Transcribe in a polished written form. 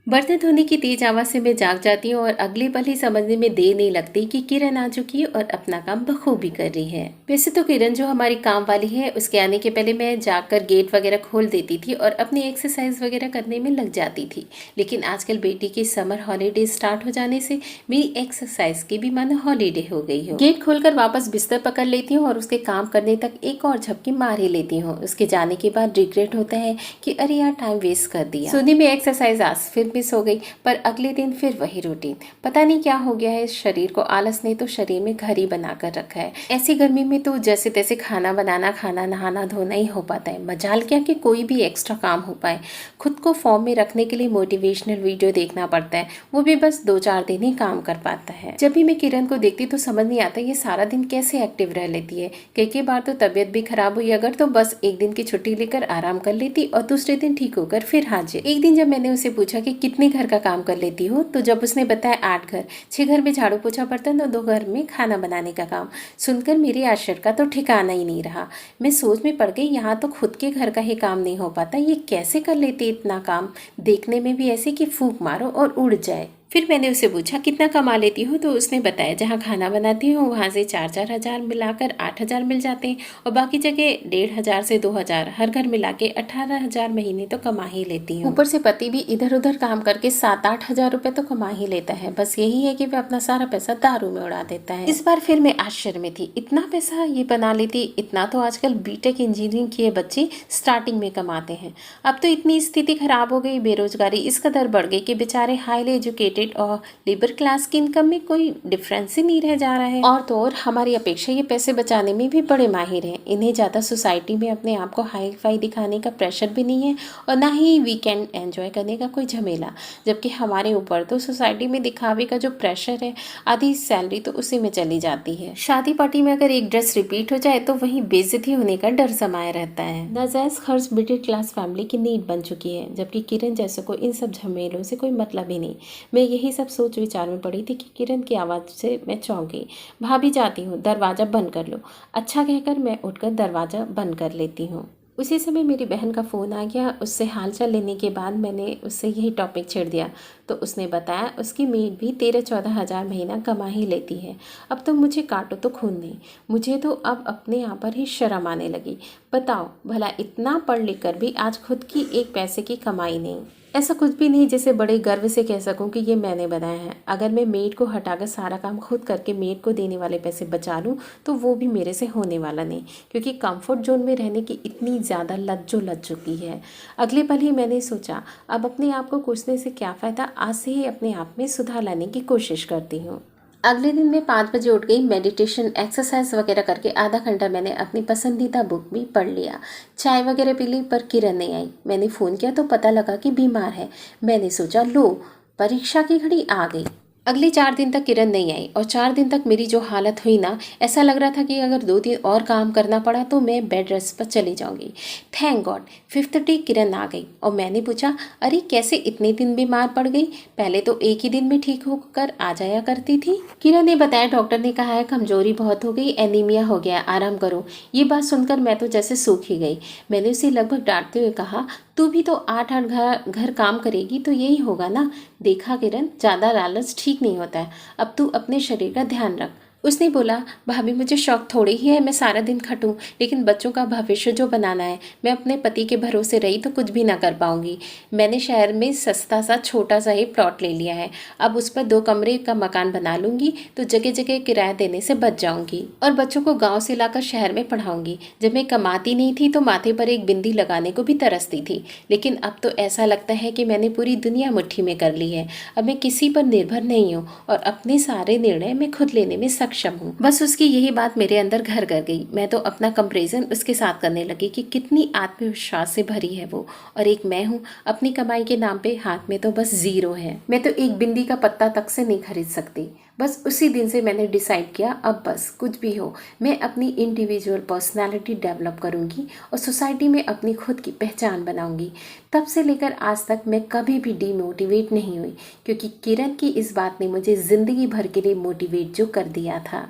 बर्तन धोने की तेज आवाज से मैं जाग जाती हूँ और अगले पल ही समझने में देर नहीं लगती कि किरण आ चुकी है और अपना काम बखूबी कर रही है। वैसे तो किरण जो हमारी काम वाली है, उसके आने के पहले मैं जाकर गेट वगैरह खोल देती थी और अपनी एक्सरसाइज वगैरह करने में लग जाती थी। लेकिन आजकल बेटी की समर हॉलीडे स्टार्ट हो जाने से मेरी एक्सरसाइज की भी मानो हॉलीडे हो गई हो। गेट खोलकर वापस बिस्तर पकड़ लेती हूँ और उसके काम करने तक एक और झपकी मार ही लेती हूँ। उसके जाने के बाद रिग्रेट होता है कि अरे यार टाइम वेस्ट कर दिया। सोनी में एक्सरसाइज आज फिर मिस हो गई, पर अगले दिन फिर वही रूटीन। पता नहीं क्या हो गया है इस शरीर को, आलस ने तो शरीर में घर ही बनाकर रखा है। ऐसी गर्मी में तो जैसे तैसे खाना बनाना, खाना नहाना धोना ही हो पाता है। मजाल क्या कि कोई भी एक्स्ट्रा काम हो पाए। खुद को फॉर्म में रखने के लिए मोटिवेशनल वीडियो देखना पड़ता है, वो भी बस 2-4 दिन ही काम कर पाता है। जब भी मैं किरण को देखती तो समझ नहीं आता ये सारा दिन कैसे एक्टिव रह लेती है। कई बार तो तबीयत भी खराब हुई अगर, तो बस एक दिन की छुट्टी लेकर आराम कर लेती और दूसरे दिन ठीक होकर फिर हाजिर। एक दिन जब मैंने उसे पूछा कि कितने घर का काम कर लेती हो, तो जब उसने बताया 8 घर, 6 घर में झाड़ू पोछा बर्तन और 2 घर में खाना बनाने का काम, सुनकर मेरे आश्चर्य का तो ठिकाना ही नहीं रहा। मैं सोच में पड़ गई, यहाँ तो खुद के घर का ही काम नहीं हो पाता, ये कैसे कर लेती इतना काम, देखने में भी ऐसे कि फूंक मारो और उड़ जाए। फिर मैंने उससे पूछा कितना कमा लेती हो, तो उसने बताया जहाँ खाना बनाती हूँ वहाँ से 4-4 हजार मिलाकर 8 हजार मिल जाते हैं और बाकी जगह 1,500 से 2,000, हर घर मिला के 18 हजार महीने तो कमा ही लेती हूँ। ऊपर से पति भी इधर उधर काम करके 7-8 हजार रुपए तो कमा ही लेता है। बस यही है कि वह अपना सारा पैसा दारू में उड़ा देता है। इस बार फिर मैं आश्चर्य में थी, इतना पैसा ये बना लेती। इतना तो आजकल बीटेक इंजीनियरिंग किए बच्चे स्टार्टिंग में कमाते हैं। अब तो इतनी स्थिति खराब हो गई, बेरोजगारी इस कदर बढ़ गई कि बेचारे हाईली एजुकेटेड और लेबर क्लास की इनकम में कोई डिफरेंस ही नहीं रह जा रहा है। और तो और हमारी अपेक्षा ये पैसे बचाने में भी बड़े माहिर हैं। इन्हें ज़्यादा सोसाइटी में अपने आप को हाई फाई दिखाने का प्रेशर भी नहीं है और ना ही वीकेंड एंजॉय करने का कोई झमेला। जबकि हमारे ऊपर तो सोसाइटी में दिखावे का जो प्रेशर है, आधी सैलरी तो उसी में चली जाती है। शादी पार्टी में अगर एक ड्रेस रिपीट हो जाए तो वहीं बेइज्जती होने का डर समाया रहता है। नाजायज खर्च मिडिल क्लास फैमिली की नीड बन चुकी है, जबकि किरण जैसे को इन सब झमेलों से कोई मतलब ही नहीं। मैं यही सब सोच विचार में पड़ी थी कि किरण की आवाज़ से मैं चौंक गई। भाभी जाती हूँ, दरवाज़ा बंद कर लो। अच्छा कहकर मैं उठकर दरवाज़ा बंद कर लेती हूँ। उसी समय मेरी बहन का फ़ोन आ गया। उससे हालचाल लेने के बाद मैंने उससे यही टॉपिक छेड़ दिया, तो उसने बताया उसकी मेड भी 13-14 हज़ार महीना कमा ही लेती है। अब तो मुझे काटो तो खून नहीं। मुझे तो अब अपने यहाँ पर ही शर्म आने लगी। बताओ भला इतना पढ़ लिख कर भी आज खुद की एक पैसे की कमाई नहीं। ऐसा कुछ भी नहीं जिसे बड़े गर्व से कह सकूं कि ये मैंने बनाया है। अगर मैं मेड को हटाकर सारा काम खुद करके मेड को देने वाले पैसे बचा लूं तो वो भी मेरे से होने वाला नहीं, क्योंकि कंफर्ट जोन में रहने की इतनी ज़्यादा लत जो लग चुकी है। अगले पल ही मैंने सोचा अब अपने आप को कोसने से क्या फ़ायदा, आज से ही अपने आप में सुधार लाने की कोशिश करती हूँ। अगले दिन मैं 5 बजे उठ गई। मेडिटेशन एक्सरसाइज वगैरह करके आधा घंटा मैंने अपनी पसंदीदा बुक भी पढ़ लिया। चाय वगैरह पी ली, पर किरण नहीं आई। मैंने फ़ोन किया तो पता लगा कि बीमार है। मैंने सोचा लो परीक्षा की घड़ी आ गई। अगले 4 दिन तक किरण नहीं आई और 4 दिन तक मेरी जो हालत हुई ना, ऐसा लग रहा था कि अगर 2 दिन और काम करना पड़ा तो मैं बेड रेस्ट पर चली जाऊंगी। थैंक गॉड 5th डे किरण आ गई और मैंने पूछा अरे कैसे इतने दिन बीमार पड़ गई, पहले तो एक ही दिन में ठीक होकर आ जाया करती थी। किरण ने बताया डॉक्टर ने कहा है कमजोरी बहुत हो गई, एनीमिया हो गया, आराम करो। ये बात सुनकर मैं तो जैसे सूख ही गई। मैंने उसे लगभग डांटते हुए कहा तू भी तो 8-8 घर काम करेगी तो यही होगा ना। देखा किरण, ज़्यादा लालच ठीक नहीं होता है, अब तू अपने शरीर का ध्यान रख। उसने बोला भाभी मुझे शौक थोड़ी ही है मैं सारा दिन खटूं, लेकिन बच्चों का भविष्य जो बनाना है, मैं अपने पति के भरोसे रही तो कुछ भी ना कर पाऊंगी। मैंने शहर में सस्ता सा छोटा सा ही प्लॉट ले लिया है, अब उस पर 2 कमरे का मकान बना लूंगी तो जगह जगह किराया देने से बच जाऊंगी और बच्चों को गाँव से लाकर शहर में पढ़ाऊंगी। जब मैं कमाती नहीं थी तो माथे पर एक बिंदी लगाने को भी तरसती थी, लेकिन अब तो ऐसा लगता है कि मैंने पूरी दुनिया मुट्ठी में कर ली है। अब मैं किसी पर निर्भर नहीं हूँ और अपने सारे निर्णय मैं खुद लेने में सक्षम हूँ। बस उसकी यही बात मेरे अंदर घर कर गई। मैं तो अपना कंपैरिजन उसके साथ करने लगी कि कितनी आत्मविश्वास से भरी है वो, और एक मैं हूँ अपनी कमाई के नाम पे हाथ में तो बस 0 है। मैं तो एक बिंदी का पत्ता तक से नहीं खरीद सकती। बस उसी दिन से मैंने डिसाइड किया अब बस कुछ भी हो मैं अपनी इंडिविजुअल पर्सनालिटी डेवलप करूंगी और सोसाइटी में अपनी खुद की पहचान बनाऊंगी। तब से लेकर आज तक मैं कभी भी डीमोटिवेट नहीं हुई, क्योंकि किरण की इस बात ने मुझे ज़िंदगी भर के लिए मोटिवेट जो कर दिया था।